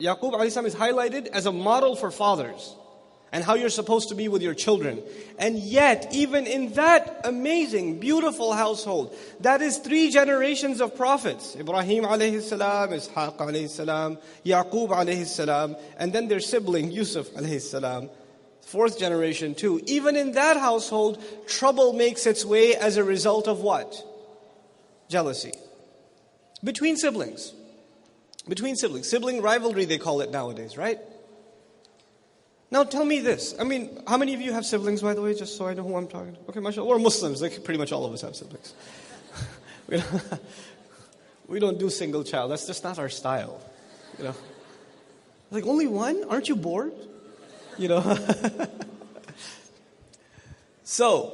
Yaqub alayhi salam is highlighted as a model for fathers and how you're supposed to be with your children. And yet, even in that amazing, beautiful household, that is 3 generations of prophets. Ibrahim alayhi salam, Ishaq alayhi salam, Yaqub alayhi salam, and then their sibling Yusuf alayhi salam. 4th generation too. Even in that household, trouble makes its way as a result of what? Jealousy. Between siblings. Between siblings. Sibling rivalry, they call it nowadays, right? Now tell me this. I mean, how many of you have siblings, by the way, just so I know who I'm talking to? Okay, mashallah. We're Muslims. Like pretty much all of us have siblings. We don't do single child. That's just not our style. You know, like, only one? Aren't you bored? You know. So,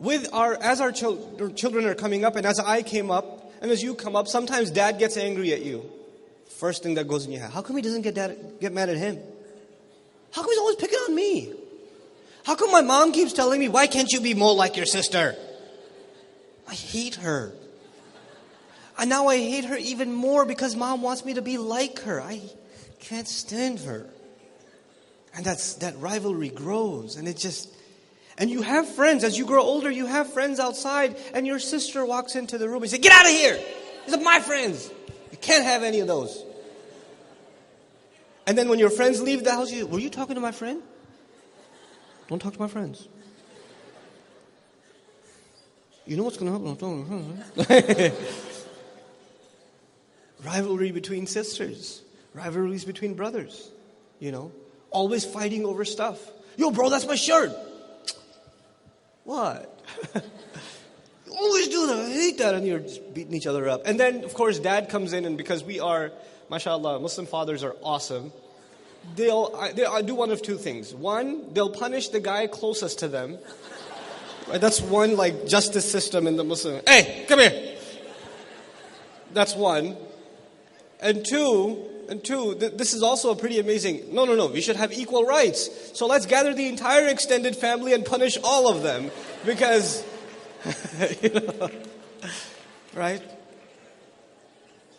as our children are coming up, and as I came up, and as you come up, sometimes dad gets angry at you. First thing that goes in your head. How come he doesn't get mad at him? How come he's always picking on me? How come my mom keeps telling me, why can't you be more like your sister? I hate her. And now I hate her even more because mom wants me to be like her. I can't stand her. And that rivalry grows, and and you have friends. As you grow older, you have friends outside, and your sister walks into the room and says, get out of here! These are my friends. You can't have any of those. And then when your friends leave the house, you say, were you talking to my friend? Don't talk to my friends. You know what's going to happen? I'm talking to my friends. Rivalry between sisters. Rivalries between brothers. You know, always fighting over stuff. Yo, bro, that's my shirt. What? You always do that. I hate that. And you're just beating each other up. And then, of course, dad comes in, and because we are, mashallah, Muslim fathers are awesome. They'll do one of 2 things. One, they'll punish the guy closest to them. Right? That's one, like, justice system in the Muslim. Hey, come here. That's one. And two, this is also a pretty amazing, no, we should have equal rights. So let's gather the entire extended family and punish all of them. Because, you know, right?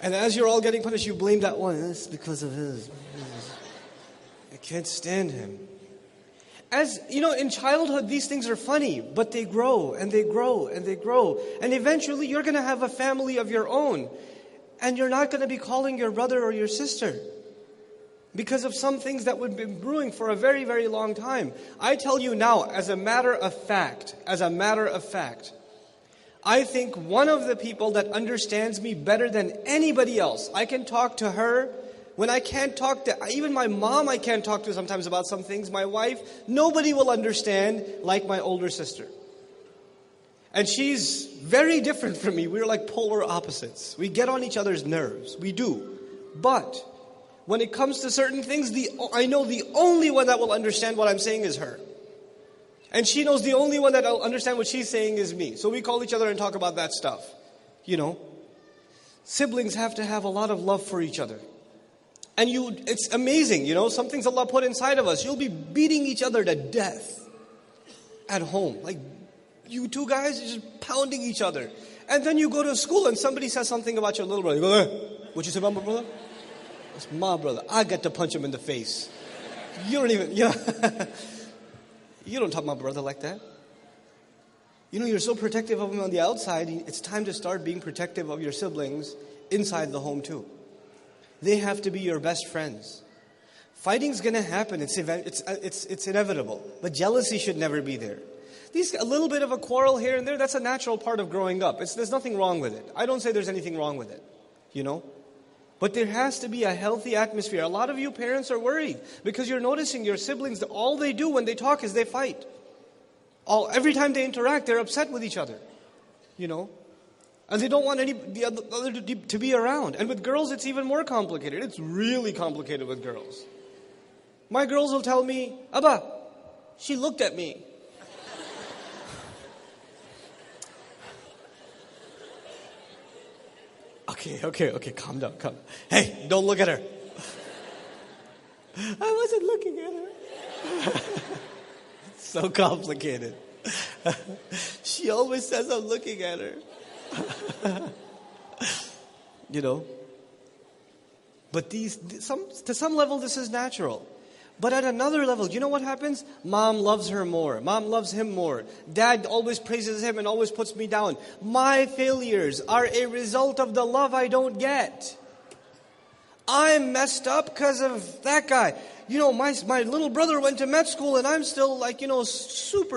And as you're all getting punished, you blame that one. It's because of his. I can't stand him. As, you know, in childhood, these things are funny, but they grow, and they grow, and they grow. And eventually, you're going to have a family of your own. And you're not going to be calling your brother or your sister because of some things that would be brewing for a very, very long time. I tell you now, as a matter of fact, I think one of the people that understands me better than anybody else, I can talk to her when I can't talk to, even my mom I can't talk to sometimes about some things, my wife, nobody will understand like my older sister. And she's very different from me. We're like polar opposites. We get on each other's nerves. We do. But when it comes to certain things, I know the only one that will understand what I'm saying is her. And she knows the only one that will understand what she's saying is me. So we call each other and talk about that stuff. You know, siblings have to have a lot of love for each other. And it's amazing, you know, some things Allah put inside of us. You'll be beating each other to death at home. Like, you two guys are just pounding each other. And then you go to school and somebody says something about your little brother. You go, what you say about my brother? That's my brother. I get to punch him in the face. You don't even, you know, you don't talk to my brother like that. You know, you're so protective of him on the outside. It's time to start being protective of your siblings inside the home too. They have to be your best friends. Fighting's going to happen. It's inevitable. But jealousy should never be there. A little bit of a quarrel here and there, that's a natural part of growing up. There's nothing wrong with it. I don't say there's anything wrong with it, you know. But there has to be a healthy atmosphere. A lot of you parents are worried because you're noticing your siblings, all they do when they talk is they fight. Every time they interact, they're upset with each other, you know. And they don't want the other to be around. And with girls, it's even more complicated. It's really complicated with girls. My girls will tell me, Abba, she looked at me. Okay, calm down. Hey, don't look at her. I wasn't looking at her. It's so complicated. She always says I'm looking at her. You know. But to some level, this is natural. But at another level, you know what happens? Mom loves her more. Mom loves him more. Dad always praises him and always puts me down. My failures are a result of the love I don't get. I'm messed up because of that guy. My little brother went to med school and I'm still super